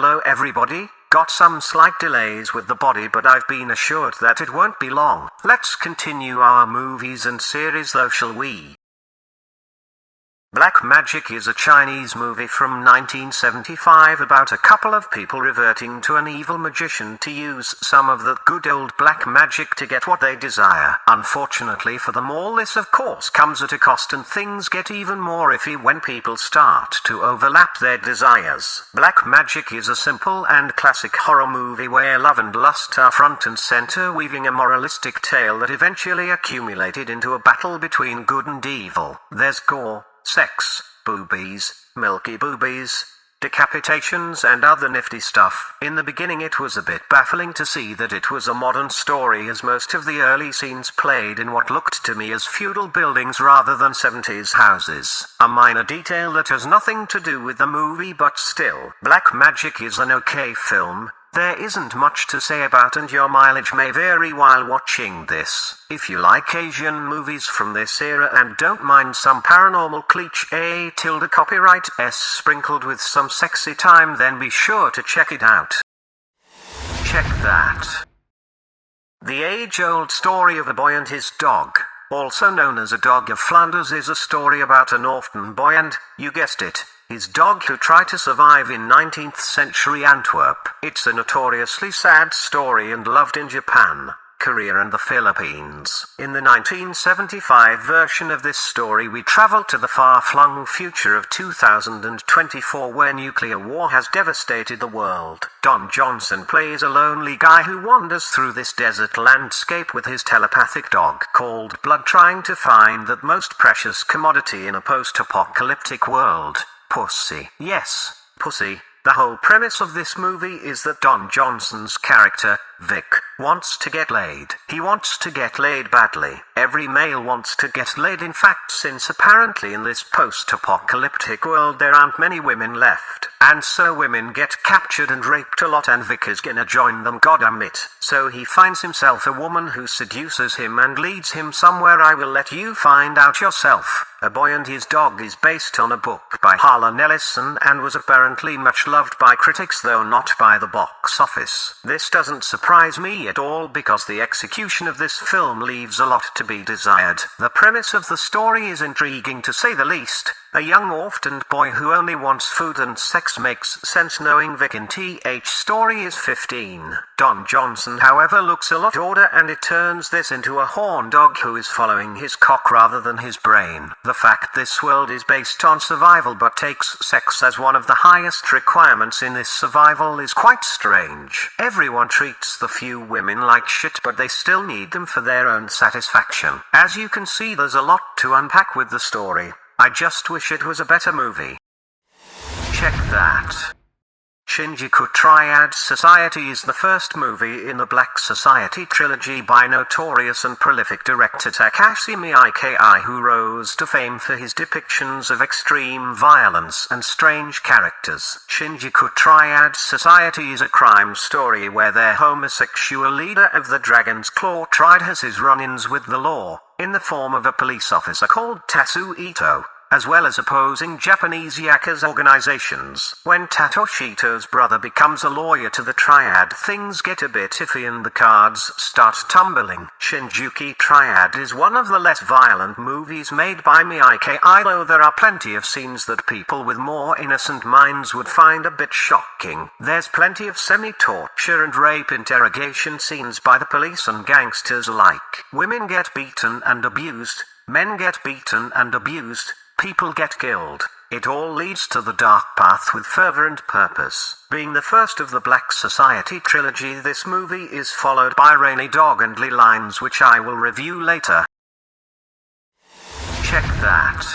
Hello everybody, got some slight delays with the body but I've been assured that it won't be long. Let's continue our movies and series though, shall we? Black Magic is a Chinese movie from 1975 about a couple of people reverting to an evil magician to use some of the good old black magic to get what they desire. Unfortunately for them all, this of course comes at a cost, and things get even more iffy when people start to overlap their desires. Black Magic is a simple and classic horror movie where love and lust are front and center, weaving a moralistic tale that eventually accumulated into a battle between good and evil. There's gore, sex, boobies, milky boobies, decapitations and other nifty stuff. In the beginning it was a bit baffling to see that it was a modern story, as most of the early scenes played in what looked to me as feudal buildings rather than 70s houses. A minor detail that has nothing to do with the movie, but still. Black Magic is an okay film. There isn't much to say about, and your mileage may vary while watching this. If you like Asian movies from this era and don't mind some paranormal cliché tilde copyright S sprinkled with some sexy time, then be sure to check it out. Check that. The age-old story of a boy and his dog, also known as A Dog of Flanders, is a story about an orphan boy and, you guessed it, his dog who tried to survive in 19th century Antwerp. It's a notoriously sad story and loved in Japan, Korea and the Philippines. In the 1975 version of this story, we travel to the far-flung future of 2024, where nuclear war has devastated the world. Don Johnson plays a lonely guy who wanders through this desert landscape with his telepathic dog called Blood, trying to find that most precious commodity in a post-apocalyptic world: pussy. Yes, pussy. The whole premise of this movie is that Don Johnson's character, Vic, wants to get laid. He wants to get laid badly. Every male wants to get laid, in fact, since apparently in this post-apocalyptic world there aren't many women left. And so women get captured and raped a lot, and Vic is gonna join them, goddammit. So he finds himself a woman who seduces him and leads him somewhere I will let you find out yourself. A Boy and His Dog is based on a book by Harlan Ellison and was apparently much loved by critics, though not by the box office. This doesn't surprise me at all, because the execution of this film leaves a lot to be desired. The premise of the story is intriguing to say the least. A young orphaned boy who only wants food and sex makes sense knowing Vic in TH story is 15. Don Johnson, however, looks a lot older, and it turns this into a horn dog who is following his cock rather than his brain. The fact this world is based on survival but takes sex as one of the highest requirements in this survival is quite strange. Everyone treats the few women like shit, but they still need them for their own satisfaction. As you can see, there's a lot to unpack with the story. I just wish it was a better movie. Check that. Shinjuku Triad Society is the first movie in the Black Society trilogy by notorious and prolific director Takashi Miike, who rose to fame for his depictions of extreme violence and strange characters. Shinjuku Triad Society is a crime story where their homosexual leader of the Dragon's Claw Triad has his run-ins with the law, in the form of a police officer called Tatsu Ito, as well as opposing Japanese Yakuza organizations. When Tatoshi Ito's brother becomes a lawyer to the Triad, things get a bit iffy and the cards start tumbling. Shinjuku Triad is one of the less violent movies made by Miike, though there are plenty of scenes that people with more innocent minds would find a bit shocking. There's plenty of semi-torture and rape interrogation scenes by the police and gangsters alike. Women get beaten and abused, men get beaten and abused, people get killed. It all leads to the dark path with fervor and purpose. Being the first of the Black Society trilogy, this movie is followed by Rainy Dog and Ley Lines, which I will review later. Check that.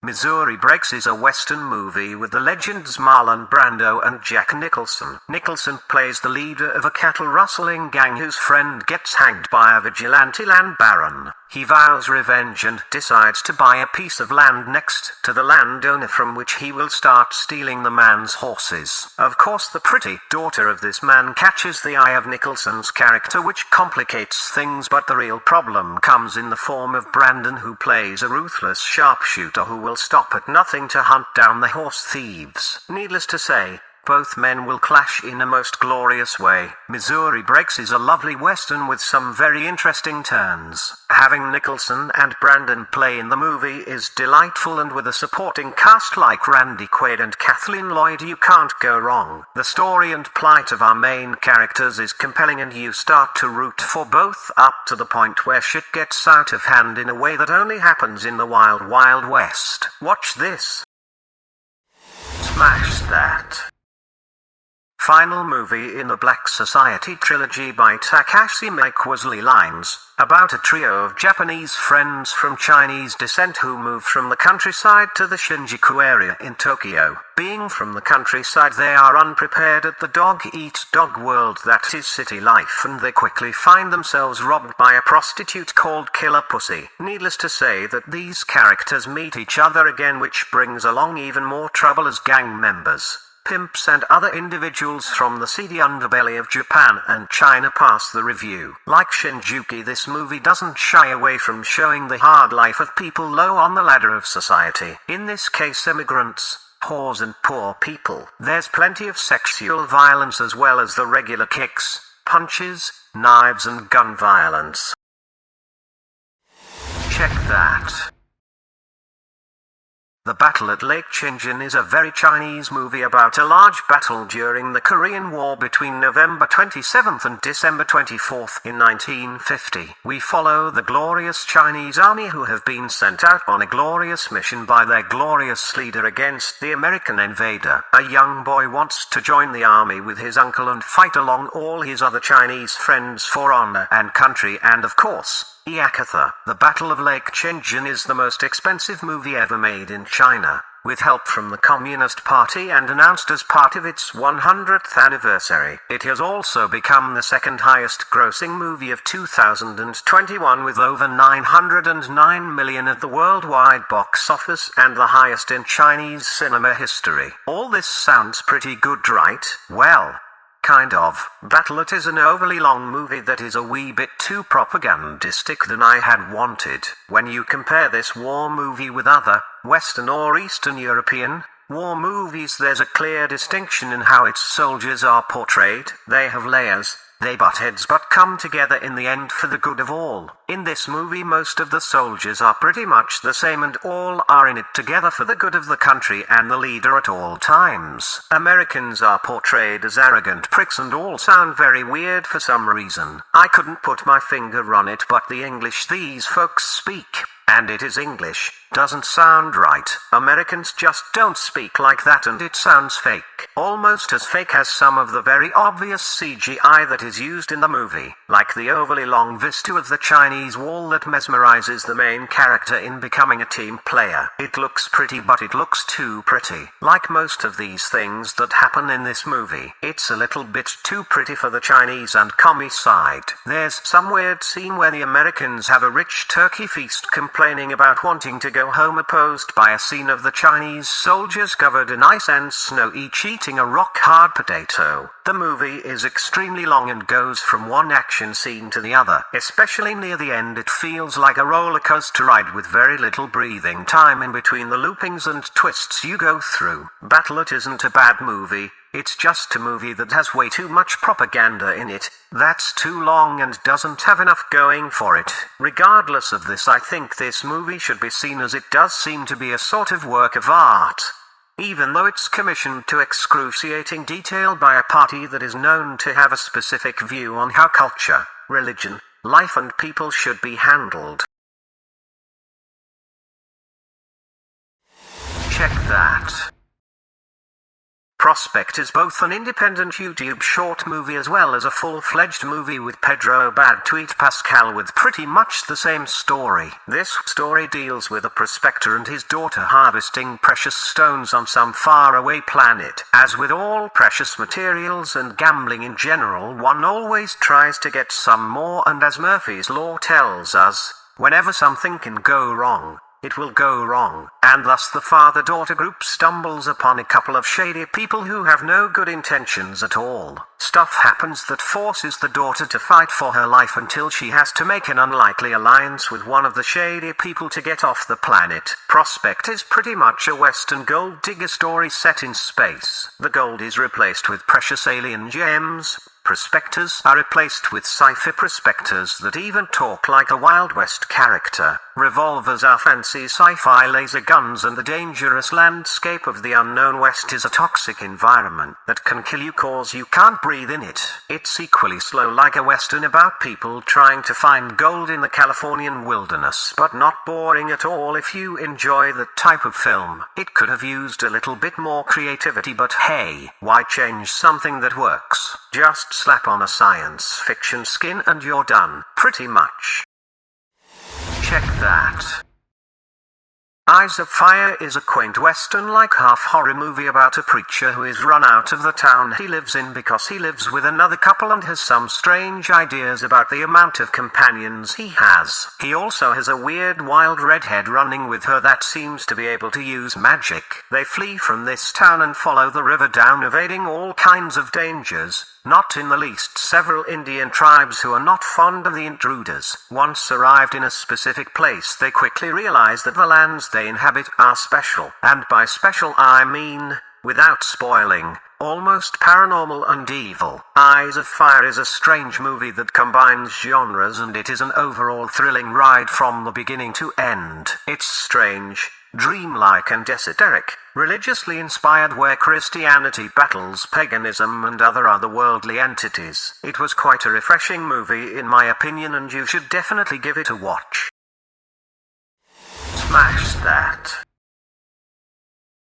Missouri Breaks is a Western movie with the legends Marlon Brando and Jack Nicholson. Nicholson plays the leader of a cattle rustling gang whose friend gets hanged by a vigilante land baron. He vows revenge and decides to buy a piece of land next to the landowner from which he will start stealing the man's horses. Of course, the pretty daughter of this man catches the eye of Nicholson's character, which complicates things, but the real problem comes in the form of Brandon, who plays a ruthless sharpshooter who will stop at nothing to hunt down the horse thieves. Needless to say, both men will clash in a most glorious way. Missouri Breaks is a lovely western with some very interesting turns. Having Nicholson and Brandon play in the movie is delightful, and with a supporting cast like Randy Quaid and Kathleen Lloyd, you can't go wrong. The story and plight of our main characters is compelling, and you start to root for both up to the point where shit gets out of hand in a way that only happens in the Wild Wild West. Watch this. Smash that. Final movie in the Black Society trilogy by Takashi Miike was Ley Lines, about a trio of Japanese friends from Chinese descent who move from the countryside to the Shinjuku area in Tokyo. Being from the countryside, they are unprepared at the dog-eat-dog world that is city life, and they quickly find themselves robbed by a prostitute called Killer Pussy. Needless to say that these characters meet each other again, which brings along even more trouble as gang members, pimps and other individuals from the seedy underbelly of Japan and China pass the review. Like Shinjuku, this movie doesn't shy away from showing the hard life of people low on the ladder of society. In this case, immigrants, whores and poor people. There's plenty of sexual violence as well as the regular kicks, punches, knives and gun violence. Check that. The Battle at Lake Changjin is a very Chinese movie about a large battle during the Korean War between November 27th and December 24th in 1950. We follow the glorious Chinese army who have been sent out on a glorious mission by their glorious leader against the American invader. A young boy wants to join the army with his uncle and fight along all his other Chinese friends for honor and country, and of course, Yakatha. The Battle of Lake Changjin is the most expensive movie ever made in China, with help from the Communist Party and announced as part of its 100th anniversary. It has also become the second highest grossing movie of 2021 with over 909 million at the worldwide box office, and the highest in Chinese cinema history. All this sounds pretty good, right? Well, kind of. Battle It is an overly long movie that is a wee bit too propagandistic than I had wanted. When you compare this war movie with other, Western or Eastern European, war movies, there's a clear distinction in how its soldiers are portrayed. They have layers, they butt heads but come together in the end for the good of all. In this movie, most of the soldiers are pretty much the same and all are in it together for the good of the country and the leader at all times. Americans are portrayed as arrogant pricks and all sound very weird for some reason. I couldn't put my finger on it, but the English these folks speak, and it is English, doesn't sound right. Americans just don't speak like that, and it sounds fake. Almost as fake as some of the very obvious CGI that is used in the movie, like the overly long vista of the Chinese wall that mesmerizes the main character in becoming a team player. It looks pretty, but it looks too pretty. Like most of these things that happen in this movie, it's a little bit too pretty for the Chinese and commie side. There's some weird scene where the Americans have a rich turkey feast complaining about wanting to go home, opposed by a scene of the Chinese soldiers covered in ice and snow, each eating a rock-hard potato. The movie is extremely long and goes from one action scene to the other. Especially near the end, it feels like a roller coaster ride with very little breathing time in between the loopings and twists you go through. Battle It isn't a bad movie. It's just a movie that has way too much propaganda in it, that's too long and doesn't have enough going for it. Regardless of this, I think this movie should be seen as it does seem to be a sort of work of art, even though it's commissioned to excruciating detail by a party that is known to have a specific view on how culture, religion, life and people should be handled. Check that. Prospect is both an independent YouTube short movie as well as a full-fledged movie with Pedro Bad Tweet Pascal with pretty much the same story. This story deals with a prospector and his daughter harvesting precious stones on some faraway planet. As with all precious materials and gambling in general, one always tries to get some more, and as Murphy's Law tells us, Whenever something can go wrong, it will go wrong, and thus the father-daughter group stumbles upon a couple of shady people who have no good intentions at all. Stuff happens that forces the daughter to fight for her life until she has to make an unlikely alliance with one of the shady people to get off the planet. Prospect is pretty much a Western gold digger story set in space. The gold is replaced with precious alien gems. Prospectors are replaced with sci-fi prospectors that even talk like a Wild West character. Revolvers are fancy sci-fi laser guns, and the dangerous landscape of the unknown West is a toxic environment that can kill you cause you can't breathe in it. It's equally slow like a Western about people trying to find gold in the Californian wilderness, but not boring at all if you enjoy that type of film. It could have used a little bit more creativity, but hey, why change something that works? Just slap on a science fiction skin and you're done, pretty much. Check that. Eyes of Fire is a quaint Western-like half-horror movie about a preacher who is run out of the town he lives in because he lives with another couple and has some strange ideas about the amount of companions he has. He also has a weird wild redhead running with her that seems to be able to use magic. They flee from this town and follow the river down, evading all kinds of dangers. Not in the least several Indian tribes who are not fond of the intruders. Once arrived in a specific place, they quickly realize that the lands they inhabit are special. And by special I mean, without spoiling, almost paranormal and evil. Eyes of Fire is a strange movie that combines genres, and it is an overall thrilling ride from the beginning to end. It's strange, dreamlike and esoteric, religiously inspired, where Christianity battles paganism and other otherworldly entities. It was quite a refreshing movie in my opinion, and you should definitely give it a watch. Smash that.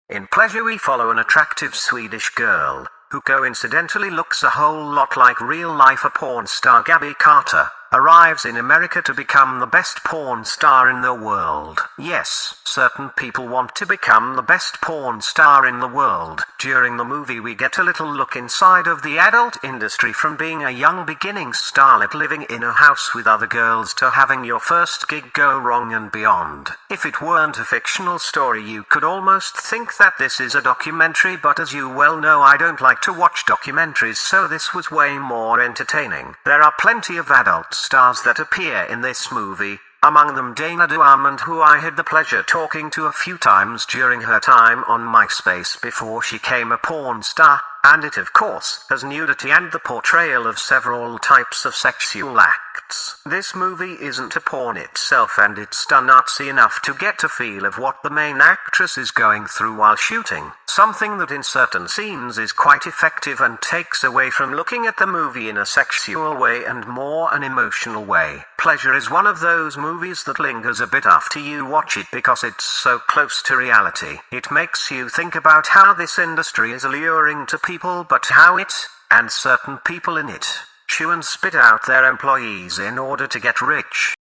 In Pleasure we follow an attractive Swedish girl, who coincidentally looks a whole lot like real-life porn star Gabby Carter, arrives in America to become the best porn star in the world. Yes, certain people want to become the best porn star in the world. During the movie we get a little look inside of the adult industry, from being a young beginning starlet living in a house with other girls to having your first gig go wrong and beyond. If it weren't a fictional story you could almost think that this is a documentary, but as you well know I don't like to watch documentaries, so this was way more entertaining. There are plenty of adult stars that appear in this movie, among them Dana Duarmond, who I had the pleasure talking to a few times during her time on MySpace before she became a porn star, and it of course has nudity and the portrayal of several types of sexual acts. This movie isn't a porn itself, and it's done artsy enough to get a feel of what the main actress is going through while shooting, something that in certain scenes is quite effective and takes away from looking at the movie in a sexual way and more an emotional way. Pleasure is one of those movies that lingers a bit after you watch it because it's so close to reality. It makes you think about how this industry is alluring to people, but how it, and certain people in it, chew and spit out their employees in order to get rich.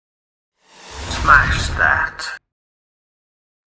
Smash that.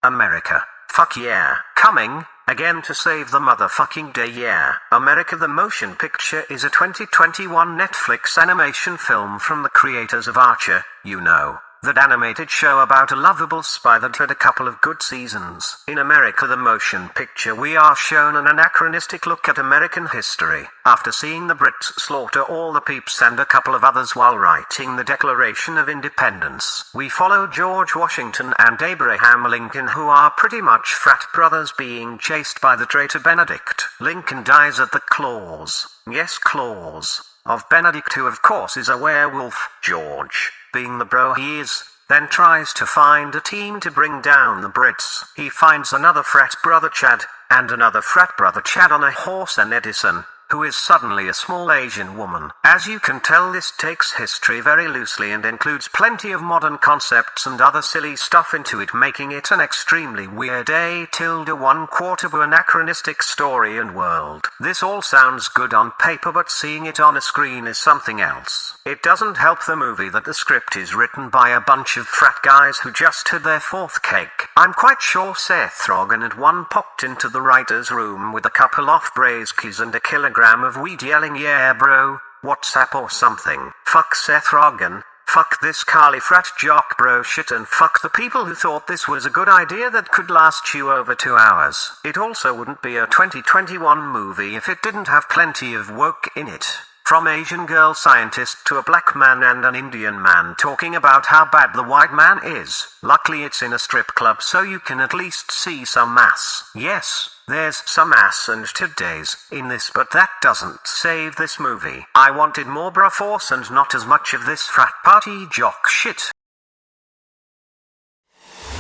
America. Fuck yeah. Coming, again to save the motherfucking day, yeah. America the Motion Picture is a 2021 Netflix animation film from the creators of Archer, you know, that animated show about a lovable spy that had a couple of good seasons. In America the Motion Picture we are shown an anachronistic look at American history, after seeing the Brits slaughter all the peeps and a couple of others while writing the Declaration of Independence. We follow George Washington and Abraham Lincoln, who are pretty much frat brothers being chased by the traitor Benedict. Lincoln dies at the claws, yes claws, of Benedict, who of course is a werewolf. George, being the bro he is, then tries to find a team to bring down the Brits. He finds another frat brother Chad, and another frat brother Chad on a horse, and Edison, who is suddenly a small Asian woman. As you can tell, this takes history very loosely and includes plenty of modern concepts and other silly stuff into it, making it an extremely weird A-1/4 anachronistic story and world. This all sounds good on paper, but seeing it on a screen is something else. It doesn't help the movie that the script is written by a bunch of frat guys who just had their fourth cake. I'm quite sure Seth Rogen had one popped into the writer's room with a couple of braiskies and a kilogram of weed, yelling, "Yeah bro, what's up," or something. Fuck Seth Rogen, Fuck this Carly frat jock bro shit, and fuck the people who thought this was a good idea that could last you over 2 hours. It also wouldn't be a 2021 movie if it didn't have plenty of woke in it. From Asian girl scientist to a black man and an Indian man talking about how bad the white man is. Luckily it's in a strip club so you can at least see some ass. Yes, there's some ass and titties in this, but that doesn't save this movie. I wanted more bra force and not as much of this frat party jock shit.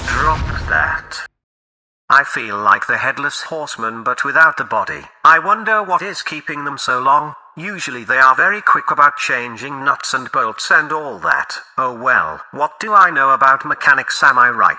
Drop that. I feel like the Headless Horseman but without the body. I wonder what is keeping them so long. Usually they are very quick about changing nuts and bolts and all that. Oh well, what do I know about mechanics, am I right?